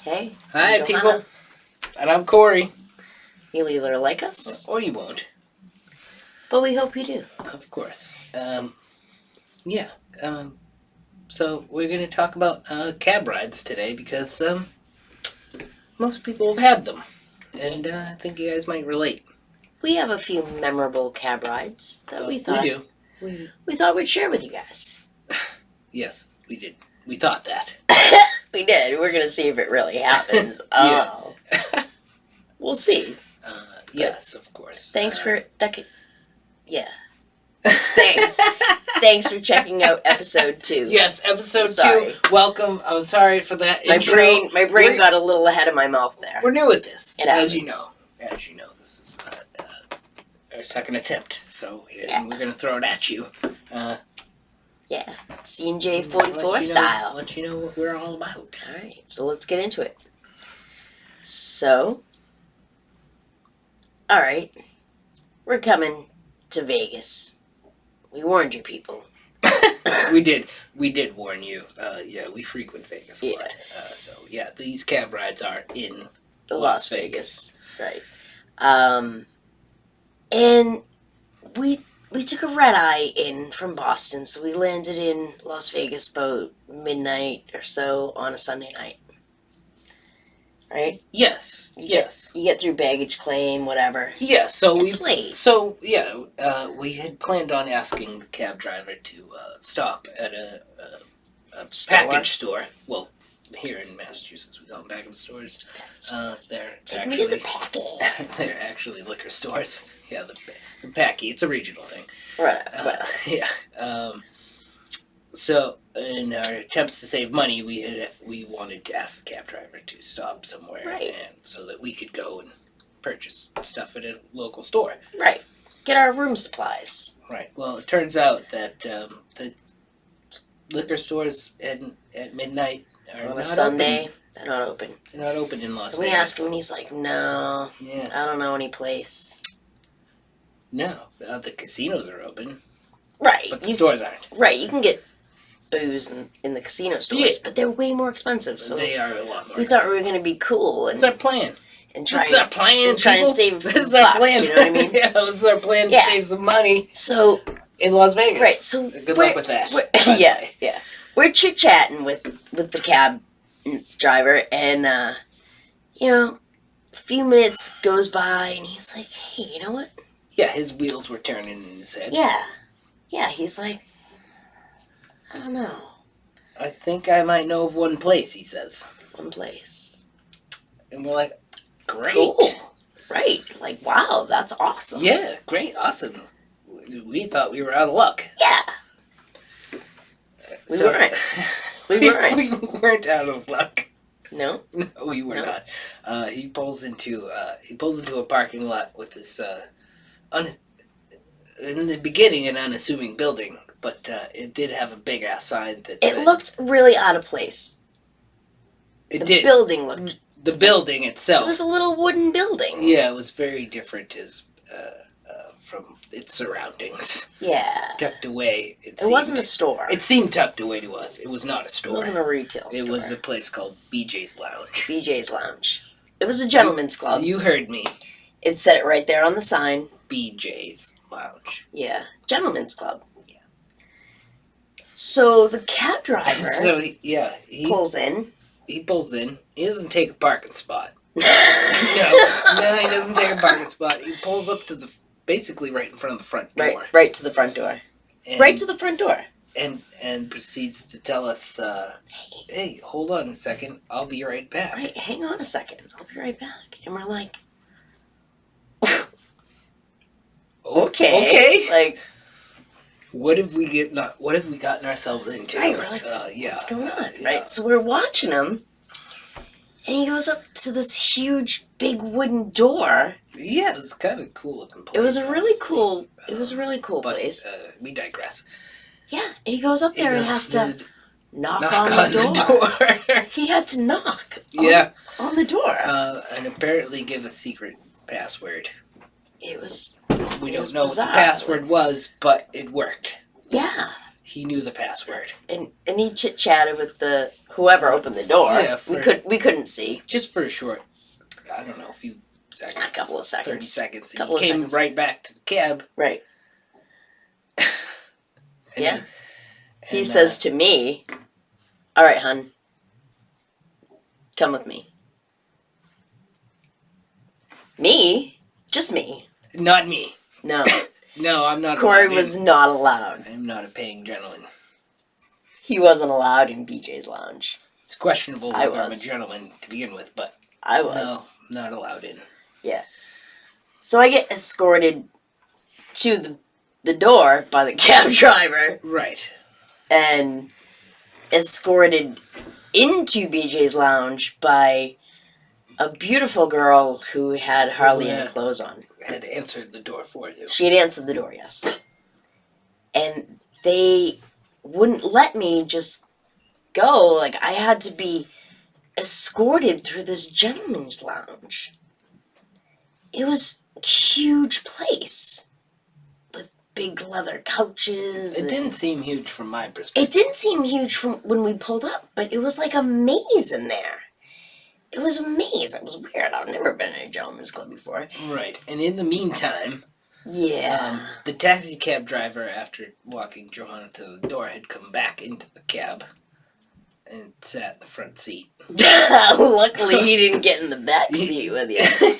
Hey. Hi, I'm people. Johanna. And I'm Corey. You'll either like us, Or you won't. but we hope you do. Of course. Yeah. So we're going to talk about cab rides today because most people have had them. And I think you guys might relate. We have a few memorable cab rides that we thought we thought we'd share with you guys. Yes, we did. We thought that. We did. We're going to see if it really happens. Oh. We'll see. Yes, of course. Thanks for... Yeah. Thanks. Thanks for checking out episode 2. Yes, episode 2. Welcome. I'm sorry for that intro. My brain got a little ahead of my mouth there. We're new at this, as you know. As you know, this is our second attempt. So we're going to throw it at you. Yeah. C&J 44 style. Let you know what we're all about. All right. So let's get into it. So... All right. We're coming to Vegas. We warned you people. We did warn you. Yeah, we frequent Vegas a lot. So yeah, these cab rides are in Las Vegas. Right. And we took a red eye in from Boston, so we landed in Las Vegas about midnight or so on a Sunday night. Right? Yes. You get through baggage claim, whatever. Yeah, so it's late. So yeah, we had planned on asking the cab driver to stop at a package store. Well, here in Massachusetts, we call them package stores. They're actually liquor stores. Yeah, the packy. It's a regional thing. Right. Yeah. So, in our attempts to save money, we wanted to ask the cab driver to stop somewhere, and so that we could go and purchase stuff at a local store. Right. Get our room supplies. Right. Well, it turns out that the liquor stores at midnight are on not a Sunday. open. They're not open. They're not open in Las Vegas. We asked him, and he's like, "No, I don't know any place." No, the casinos are open. Right. But the stores aren't. Right. You can get booze in the casino stores, but they're way more expensive. So they are a lot more. We thought we were going to be cool. That's our plan. This is our plan. Try and save. This is our plan. You know what I mean? Yeah, this is our plan to save some money. So in Las Vegas, right? So good luck with that. Yeah. We're chit chatting with the cab driver, and a few minutes goes by, and he's like, "Hey, you know what?" Yeah, his wheels were turning in his head. Yeah. He's like, I don't know. I think I might know of one place, he says. One place. And we're like, great. Cool. Right. Like, wow, that's awesome. Yeah, great, awesome. We thought we were out of luck. Yeah. We weren't. We weren't out of luck. No? No, we were not. He pulls into a parking lot with this, in the beginning, an unassuming building. But it did have a big-ass sign that said... It looked really out of place. The building looked... The building itself. It was a little wooden building. Yeah, it was very different from its surroundings. Yeah. Tucked away. It wasn't a store. It seemed tucked away to us. It was not a store. It wasn't a retail store. It was a place called BJ's Lounge. BJ's Lounge. It was a gentleman's club. You heard me. It said it right there on the sign. BJ's Lounge. Yeah. Gentleman's club. So the cab driver he pulls in. He pulls in. He doesn't take a parking spot. No, he doesn't take a parking spot. He pulls up to basically right in front of the front door. Right to the front door. Right to the front door. And proceeds to tell us, hey, hold on a second. I'll be right back. Right, hang on a second. I'll be right back. And we're like, okay. Like, what have we gotten ourselves into? Right, we're like, what's going on? Right, so we're watching him, and he goes up to this huge, big wooden door. Yeah, it was kind of cool looking place. It was a really cool place. We digress. Yeah, he goes up there and has to knock on the door. He had to knock on the door. And apparently give a secret password. It was... We don't know what the password was, but it worked. Yeah. He knew the password. And he chit-chatted with the whoever opened the door. Yeah, we couldn't see. just for a short, I don't know, a few seconds. A couple of seconds. 30 seconds. Couple He of came seconds. right back to the cab. Right. And Yeah. He and, says to me, "All right, hun, come with me." Me? Just me. not me. No. No, I'm not Corey allowed was in. not allowed. I'm not a paying gentleman. He wasn't allowed in BJ's lounge. It's questionable I whether I'm a was. gentleman to begin with, but I was. no, not allowed in. So I get escorted to the door by the cab driver Right. and escorted into BJ's lounge by a beautiful girl who had hardly any clothes on. Had answered the door for you. She had answered the door, yes. And they wouldn't let me just go. Like, I had to be escorted through this gentleman's lounge. It was a huge place with big leather couches. It didn't seem huge from my perspective. It didn't seem huge from when we pulled up, but it was like a maze in there. It was a maze. It was weird. I've never been in a gentleman's club before. Right. And in the meantime, Yeah. the taxi cab driver, after walking Johanna to the door, had come back into the cab and sat in the front seat. Luckily, he didn't get in the back seat with you.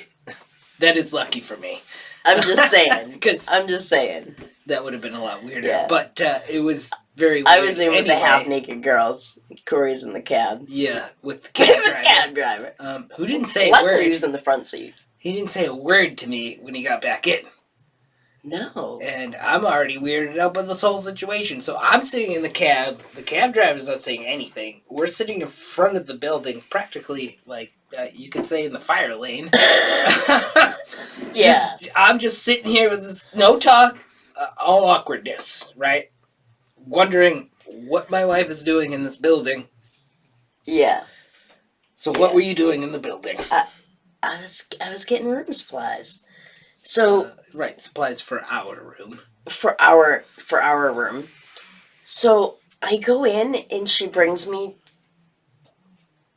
That is lucky for me. I'm just saying. Because I'm just saying. that would have been a lot weirder. Yeah. But it was very weird. I was in with the anyway. half-naked girls. Corey's in the cab. Yeah, with the With cab the driver. cab driver. Who didn't say a Luckily, word. he was in the front seat. He didn't say a word to me when he got back in. No. And I'm already weirded out by this whole situation. So I'm sitting in the cab. The cab driver's not saying anything. We're sitting in front of the building, practically, like, you could say in the fire lane. Yeah. I'm just sitting here with this, no talk, all awkwardness, right? Wondering what my wife is doing in this building. Yeah. So what were you doing in the building? I was getting room supplies. So Right, supplies for our room. for our room. So I go in and she brings me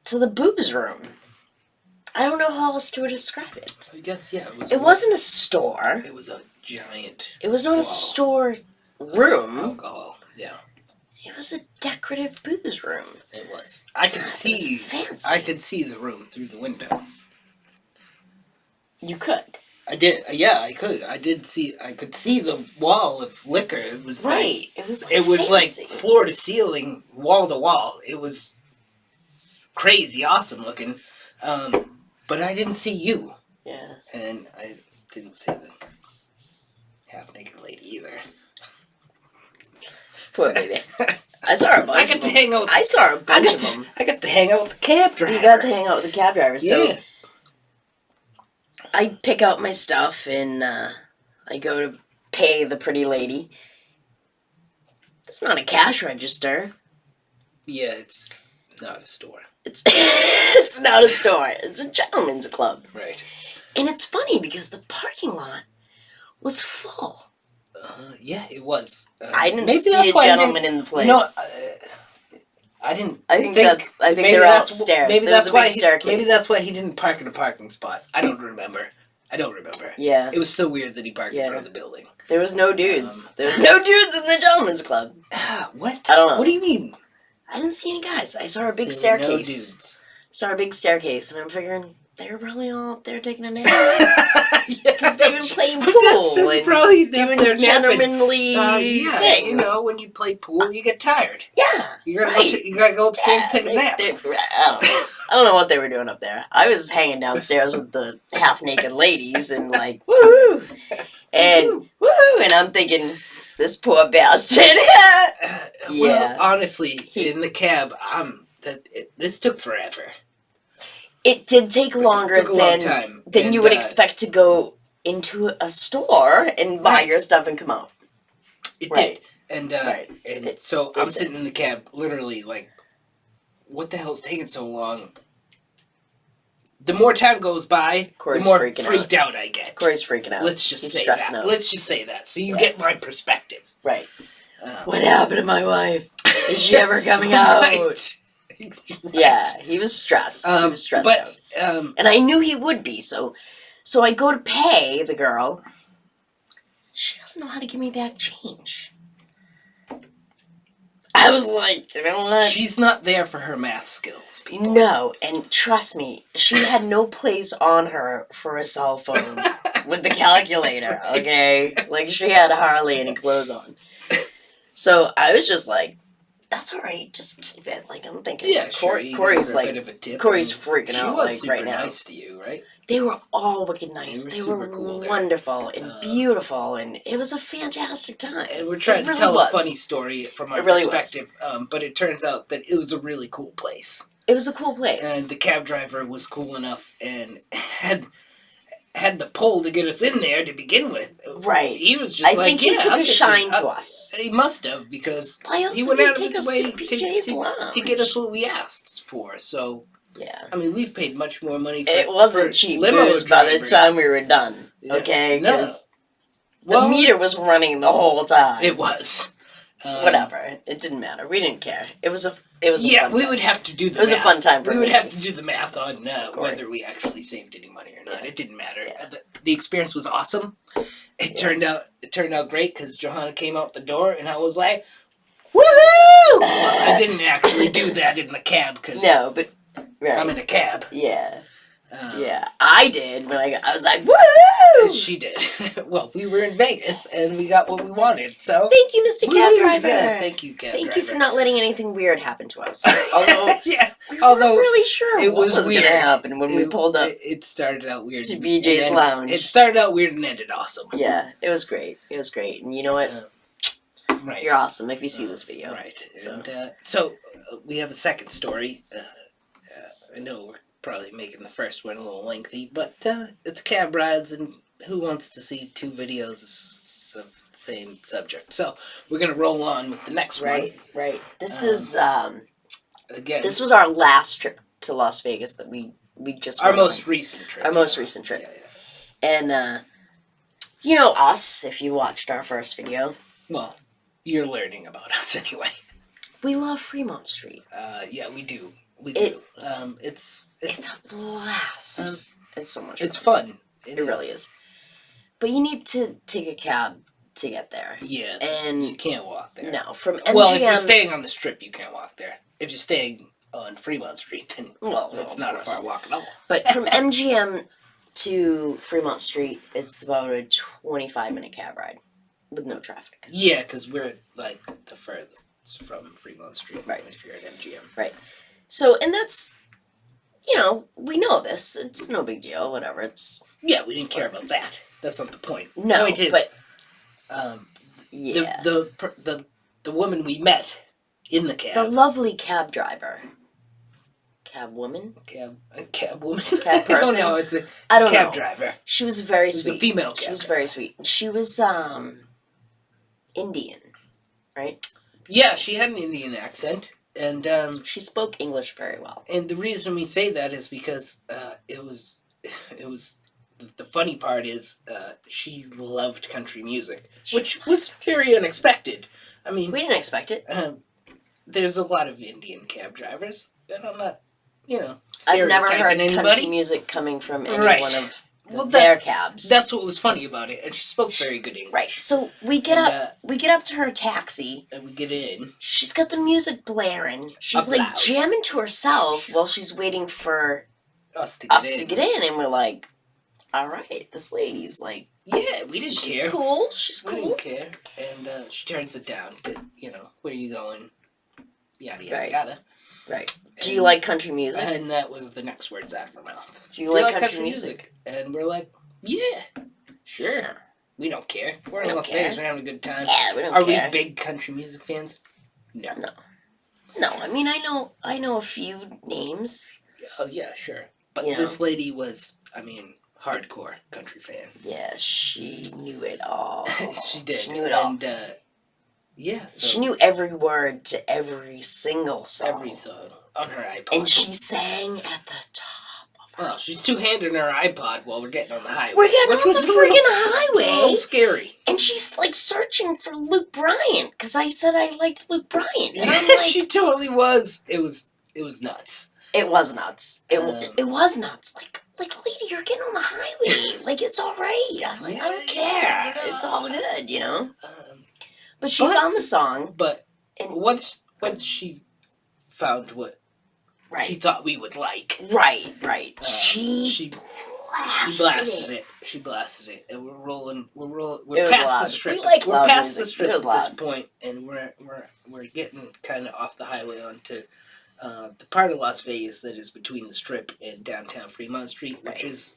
to the booze room. I don't know how else to describe it. I guess, yeah. It wasn't a store. It was a giant It was not a Wow. store room. alcohol. Yeah, It was a decorative booze room. it was. I could It was see. fancy. I could see the room through the window. You could. I did. Yeah, I could. I did see. I could see the wall of liquor. It was Right. It was like Like, it was like fancy. floor to ceiling, wall to wall. It was crazy, awesome looking. But I didn't see you, Yeah. and I didn't see the half naked lady either. Poor baby. I saw a bunch I of got to them. hang out. I saw a I bunch got of to, them. I got to hang out with the cab driver. You got to hang out with the cab driver. So Yeah. I pick out my stuff and I go to pay the pretty lady. It's not a cash register. Yeah, it's not a store. It's it's not a store. It's a gentleman's club. Right. And it's funny because the parking lot was full. Yeah, it was. I didn't maybe see that's a why I didn't- gentleman in the place. No, I didn't. I think maybe they're that's- upstairs. Maybe There's that's a why. big staircase. Maybe that's why he didn't park in a parking spot. I don't remember. Yeah. It was so weird that he parked in Yeah. front of the building. There was no dudes. There was no dudes in the gentleman's club. What? I don't know. What do you mean? I didn't see any guys. I saw a big There were no staircase. dudes. Saw a big staircase, and I'm figuring they were probably all up there taking a nap. Because They were playing pool and probably doing they're gentlemanly yeah, things. you know, when you play pool, you get tired. Yeah. You gotta right. you gotta go upstairs and take a nap. I don't know what they were doing up there. I was hanging downstairs with the half-naked ladies and like, woohoo! And woohoo! And I'm thinking, this poor bastard. Yeah. Well, honestly, in the cab, this took forever. It did take longer Took a long than time. you And, would expect to go into a store and buy Right. your stuff and come out. It Right. did. And Right. so I'm did. sitting in the cab, literally like, what the hell's taking so long? The more time goes by, Corey's the more freaking freaked out I get. Corey's freaking out. Let's just He's say stressing that. out. Let's just say that. So you get my perspective. Right. What happened to my wife? Is she ever coming out? Right. Right. Yeah, he was stressed. He was stressed out. And I knew he would be, so I go to pay the girl. She doesn't know how to give me back change. I was like, you know what? She's not there for her math skills, people. No, and trust me, she had no place on her for a cell phone with the calculator, okay? Like, she had hardly any clothes on. So I was just like, that's all right, just keep it. Like, I'm thinking, Yeah, sure. Corey's a like, bit of a tip. Corey's freaking she out, was like, super right now. nice to you, right? They were all wicked nice. They were super cool there. wonderful and beautiful, and it was a fantastic time. And we're trying to tell a funny story from our perspective, but it turns out that it was a really cool place. It was a cool place. And the cab driver was cool enough and had the pull to get us in there to begin with. Right. He was just I think he took a shine to us. He must have, because Why else he would went out of take his us way to PJ's Lounge? to get us what we asked for. So, yeah. I mean, we've paid much more money for it wasn't cheap limo booze by the drivers. time we were done. Okay? No. Because the meter was running the whole time. It was. Whatever. It didn't matter. We didn't care. It was a fun we time. would have to do the math. It was a fun time for we me. would have to do the math on whether we actually saved any money or not. Yeah. It didn't matter. Yeah. The experience was awesome. It turned out great because Johanna came out the door and I was like, woohoo! Well, I didn't actually do that in the cab because but right. I'm in a cab. Yeah. Yeah, I did when I was like, woo! She did. Well, we were in Vegas and we got what we wanted. So thank you, Mr. Cab Driver. Yeah, thank you, cab driver. Thank you for not letting anything weird happen to us. Although we weren't really sure it what was going weird. to happen when we pulled up It started out weird to BJ's Lounge. It started out weird and ended awesome. Yeah, it was great. It was great, and you know what? Right. You're awesome if you see this video. Right. So, And we have a second story. I know we're probably making the first one a little lengthy, but it's cab rides, and who wants to see 2 videos of the same subject? So we're gonna roll on with the next one. Right. This is Again, this was our last trip to Las Vegas that we just our went on. most recent trip. Our most recent trip. Yeah. And you know us, if you watched our first video. Well, you're learning about us anyway. We love Fremont Street. Yeah, we do. We do. It's a blast. It's so much fun. It's fun. It really is. But you need to take a cab to get there. Yeah, and you can't walk there. No, from MGM. Well, if you're staying on the Strip, you can't walk there. If you're staying on Fremont Street, then it's not a far walk at all. But from MGM to Fremont Street, it's about a 25-minute cab ride with no traffic. Yeah, because we're like the furthest from Fremont Street. Right. If you're at MGM. Right. So, and that's, we know this. It's no big deal. Whatever. It's we didn't care about that. That's not the point. No, the point is, but the woman we met in the cab, the lovely cab driver, cab woman, cab woman, cab person. I don't know. It's a cab driver. She was very sweet. It's a female cab. She was very sweet. She was Indian, right? Yeah, she had an Indian accent. And she spoke English very well. And the reason we say that is because it was the funny part is she loved country music, which was very unexpected. I mean, we didn't expect it. There's a lot of Indian cab drivers, and I'm not, I've never heard anybody. country music coming from any one of their cabs. That's what was funny about it, and she spoke very good English. Right. So we get up to her taxi, and we get in. She's got the music blaring. She's like jamming to herself while she's waiting for us to get in, and we're like, "All right, this lady's like, yeah, we didn't care. She's cool. She's cool. We didn't care." And she turns it down to, where are you going? Yada yada yada. Right. Do you like country music? And that was the next words out of her mouth. Do you like country music? And we're like, yeah, sure. Yeah. We don't care. We're in Las Vegas. We're having a good time. Yeah, we don't care. Are we big country music fans? No. No. I mean, I know a few names. Oh yeah, sure. But this lady was, hardcore country fan. Yeah, she knew it all. She did. She knew it all. And yeah, so she knew every word to every single song. Every song on her iPod. And she sang at the top of her. Well, she's two-handing her iPod while we're getting on the highway. We're getting on the freaking highway. A little scary. And she's like searching for Luke Bryan because I said I liked Luke Bryan. And I'm like, she totally was. It was It was nuts. It was nuts. It Um, was nuts. Like, lady, you're getting on the highway. Like, it's all right. I'm like, I don't care. It's all good, you know. But she found the song. But and once she found what she thought we would like, right. she blasted it. She blasted it, and we're rolling. We're It was past loud. the strip. We like we're loud past music. the strip It was at this loud. point, and we're getting kind of off the highway onto the part of Las Vegas that is between the strip and downtown Fremont Street, which is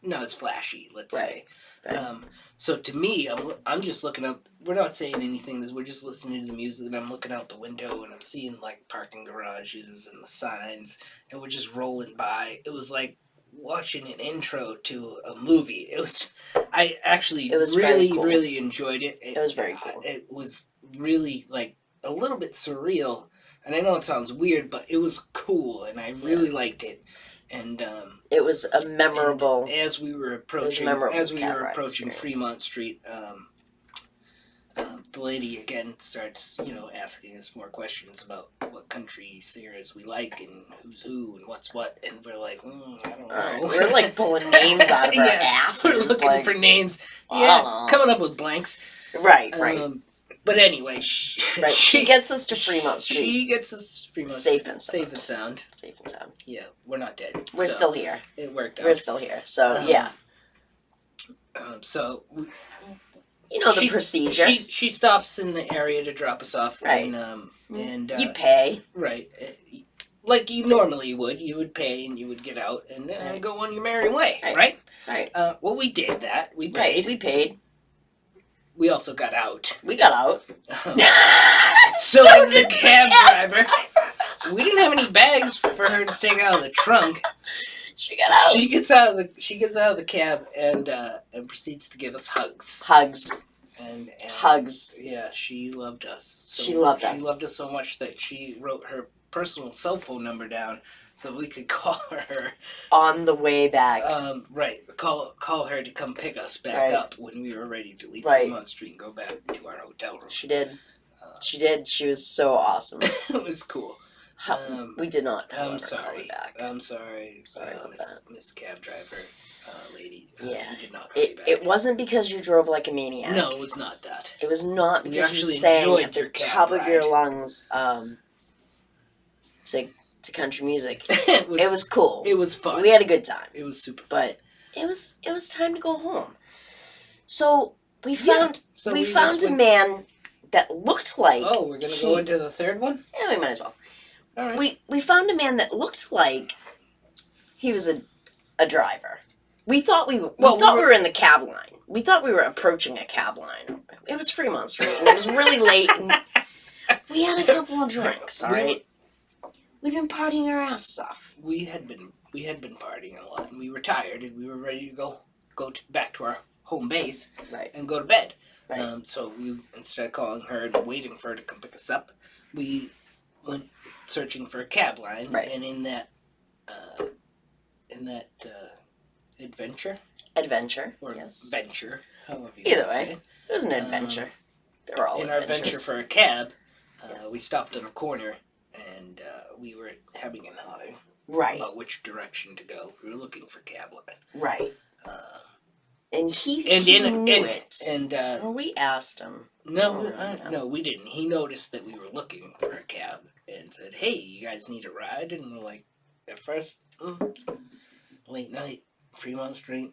not as flashy, let's say. Right. So to me, I'm just looking out. We're not saying anything. We're just listening to the music, and I'm looking out the window, and I'm seeing like parking garages and the signs, and we're just rolling by. It was like watching an intro to a movie. I actually really, cool. really enjoyed it. It was very cool. It was really like a little bit surreal, and I know it sounds weird, but it was cool, and I really liked it. And it was a memorable. As we were approaching Fremont Street, the lady again starts, asking us more questions about what country singers we like and who's who and what's what, and we're like, I don't know. We're like pulling names out of our asses. We're looking for names. Yeah, coming up with blanks. Right. But anyway, she gets us to Fremont Street. She gets us to Fremont Street. Safe and sound. Yeah, we're not dead. We're still here. It worked out. We're still here. So, yeah. So... the procedure. She stops in the area to drop us off. Right. And you pay. Right. Like you normally would. You would pay and you would get out and go on your merry way. Right? Right. Well, we did that. We paid. Right, we paid. We also got out. We got out. So the cab driver, we didn't have any bags for her to take out of the trunk. She got out. She gets out of the cab and proceeds to give us hugs. And hugs. Yeah, she loved us. She loved us. She loved us so much that she wrote her personal cell phone number down so we could call her on the way back. Right. Call her to come pick us back up when we were ready to leave Fremont Street and go back to our hotel room. She did. She was so awesome. It was cool. We did not. I'm sorry. Back. I'm sorry. Sorry about that. Miss Cab Driver lady. Yeah. You did not call me back. It wasn't because you drove like a maniac. No, it was not that. It was not because you sang at the top of your lungs to country music. It was cool. It was fun. We had a good time. It was super fun. But it was time to go home. So we found a man that looked like... Oh, we're going to go into the third one? Yeah, we might as well. All right. We found a man that looked like he was a driver. We thought we were in the cab line. We thought we were approaching a cab line. It was Fremont Street, and it was really late, and we had a couple of drinks, all right? We'd been partying our asses off. We had been partying a lot, and we were tired, and we were ready to go back to our home base and go to bed. Right. So we, instead of calling her and waiting for her to come pick us up, we went searching for a cab line, and in that adventure or venture, however you either way, say it was an adventure. They were all in our venture for a cab. We stopped at a corner, and we were having an eye about which direction to go. We were looking for cab line. Right. And he knew it. And well, we asked him. No, we didn't. He noticed that we were looking for a cab and said, "Hey, you guys need a ride?" And we're like, at first, late night, Fremont Street,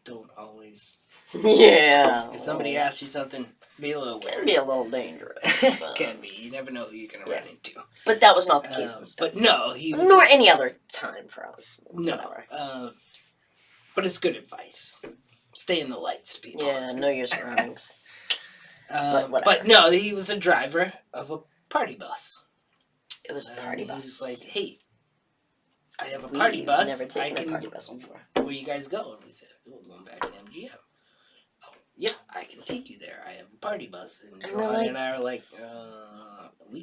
don't always. Yeah. If somebody asks you something, be a little wary. Can be a little dangerous. Can be. You never know who you're going to run into. But that was not the case this time. But no, he was... Nor any other time for us. No. Whatever. But it's good advice. Stay in the lights, people. Yeah, know your surroundings. But no, he was a driver of a party bus. It was a party bus. He was like, "Hey, I have a party bus. Never taken a party bus before. Where you guys go?" And we said, "We're going back to MGM." Oh, yeah, I can take you there. I have a party bus. And Ron and I are like,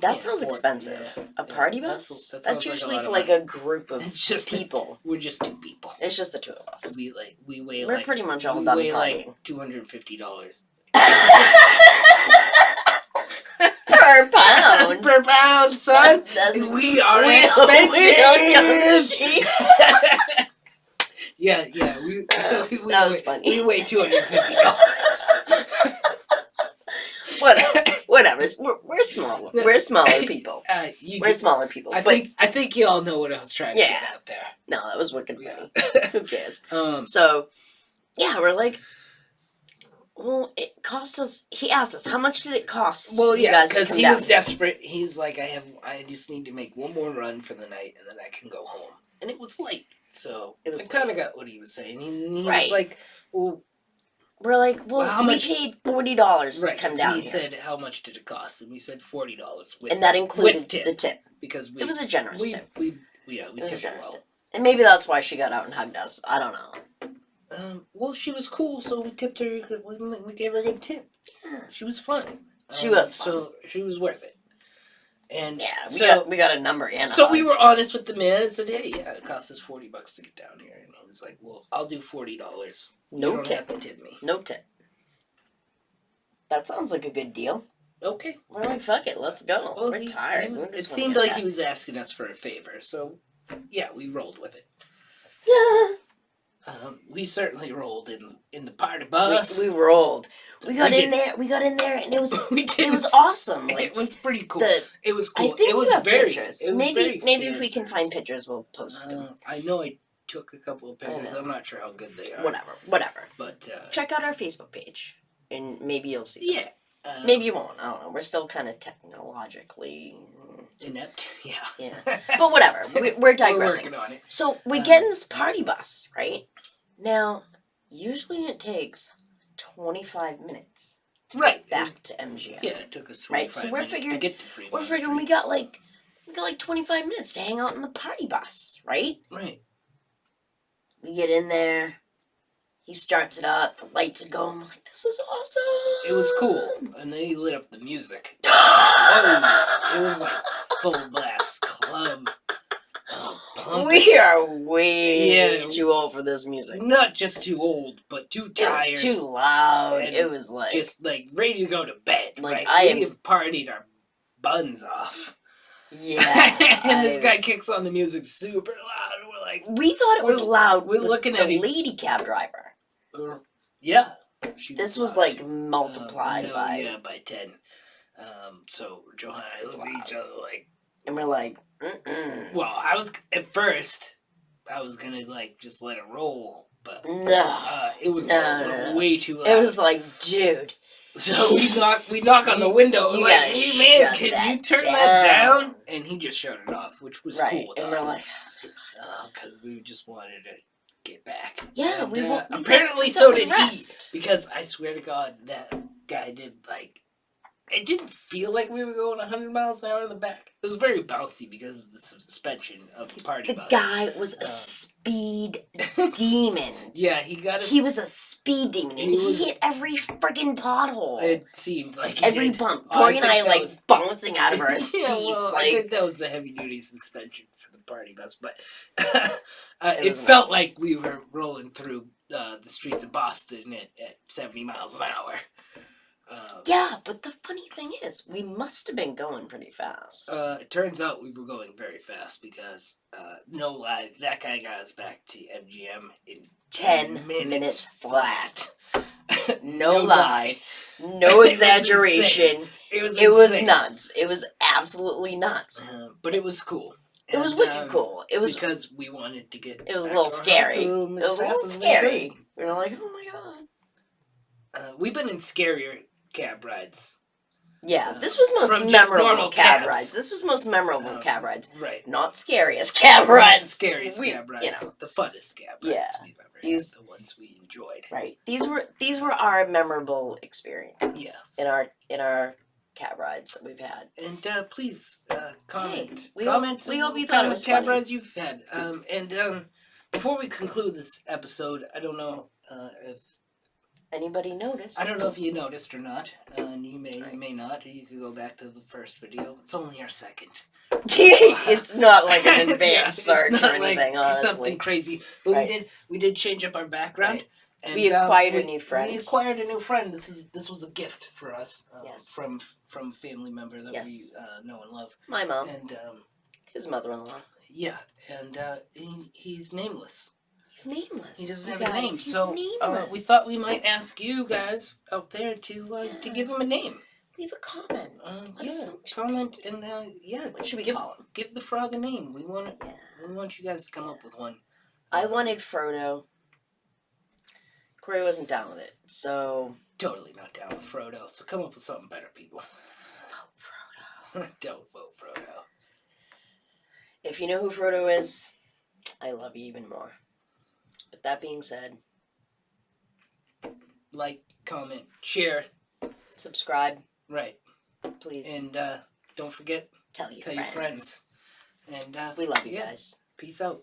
that sounds expensive. Yeah, a party bus? That's usually for like a group of people. We're just two people. It's just the two of us. We're pretty much all done partying. Like $250. Per per pound. Per pound, son. We are expensive. We don't come cheap. Yeah. That was funny. We weigh $250. Whatever. We're small. We're smaller people. We're smaller people. I think you all know what I was trying to get out there. No, that was wicked funny. Who cares? So yeah, we're like, well, it cost us. He asked us, how much did it cost? Well, you yeah, guys because he was desperate. He's like, I just need to make one more run for the night, and then I can go home. And it was late, so I kind of got what he was saying. He was like, well. We're like, well, how we much? paid $40 to come down he here. said, how much did it cost? And we said $40. And that included the tip. Because it was a generous tip. We tipped generous well. Tip. And maybe that's why she got out and hugged us. I don't know. Well, she was cool, so we tipped her. We gave her a good tip. Yeah, she was fun. She was fun. So she was worth it. And we got a number and so we were honest with the man and said, hey, yeah, it cost us $40 to get down here. And he was like, well, I'll do $40. No you don't tip. have to tip me. No tip. That sounds like a good deal. Okay. We're like, fuck it, let's go. Well, we're tired. It seemed like he was asking us for a favor, so yeah, we rolled with it. We certainly rolled in the party bus. We rolled. We got in there, and it was it was awesome. Like, it was pretty cool. It was cool. I think it was you have very, pictures. It was maybe very if we can find pictures, we'll post them. I know I took a couple of pictures. I'm not sure how good they are. Whatever. But check out our Facebook page, and maybe you'll see. Yeah. Maybe you won't. I don't know. We're still kind of technologically inept. Yeah. But whatever. We're digressing. We're working on it. So we get in this party bus, right? Now, usually it takes 25 minutes. Right. Back to MGM. Yeah, it took us 25 minutes to get to Fremont. We're figuring we got like 25 minutes to hang out in the party bus, right? Right. We get in there. He starts it up. The lights are going. I'm like, this is awesome. It was cool. And then he lit up the music. It was like full blast club. We are way too old for this music. Not just too old, but too tired. It was too loud. It was like just like ready to go to bed. Like we have partied our buns off. Yeah. And this guy kicks on the music super loud. And we're like, we thought it was loud. We're looking at the lady cab driver. Yeah. This was like multiplied by 10. So Johanna and I look at each other like, and we're like, mm-mm. Well, I was at first, I was gonna like just let it roll, but it was way too loud. It was like, dude. So we knock on the window and like, hey man, can you turn that down? And he just shut it off, which was cool with us. And we're like, because we just wanted to get back. Yeah, and, we apparently so did he, because I swear to God, that guy did like. It didn't feel like we were going 100 miles an hour in the back. It was very bouncy because of the suspension of the party bus. The guy was a speed demon. Yeah, he was a speed demon, and he hit every friggin' pothole. It seemed like every bump. Corey and I like bouncing out of our seats. Well, like, I think that was the heavy duty suspension for the party bus, but it felt like we were rolling through the streets of Boston at 70 miles an hour. Yeah, but the funny thing is, we must have been going pretty fast. It turns out we were going very fast because, no lie, that guy got us back to MGM in 10 minutes flat. No lie. No exaggeration. It was nuts. It was absolutely nuts. But it was cool. It was wicked cool. It was because we wanted to get. It was a little scary. It was a little scary. We were like, oh my god. We've been in scarier cab rides. Yeah, this was most memorable cab rides. This was most memorable cab rides. Right. Not scariest cab rides. Scariest cab rides. You know, the funnest cab rides we've ever had. The ones we enjoyed. Right. These were our memorable experiences. Yes. In our cab rides that we've had. And please comment. We hope you thought it was cab funny. rides you've had. And before we conclude this episode, I don't know if anybody noticed. I don't know if you noticed or not, and you may not. You could go back to the first video. It's only our second. It's not like an advanced search or anything, like honestly. Something crazy. But we did change up our background. And We acquired a new friend. We acquired a new friend. This was a gift for us. Yes. From a family member that Yes. we know and love. My mom. And his mother-in-law. yeah, and he's nameless. He's nameless. He doesn't You have a name, guys, he's so nameless. we thought we might ask you guys out there to give him a name. Leave a comment. Let us know what you comment think. and What should we call him? Give the frog a name. We want you guys to come up with one. I wanted Frodo. Corey wasn't down with it, so totally not down with Frodo. So come up with something better, people. Vote Frodo. Don't vote Frodo. If you know who Frodo is, I love you even more. But that being said, like, comment, share, subscribe. Right. Please. And don't forget, tell your friends. And we love you guys. Peace out.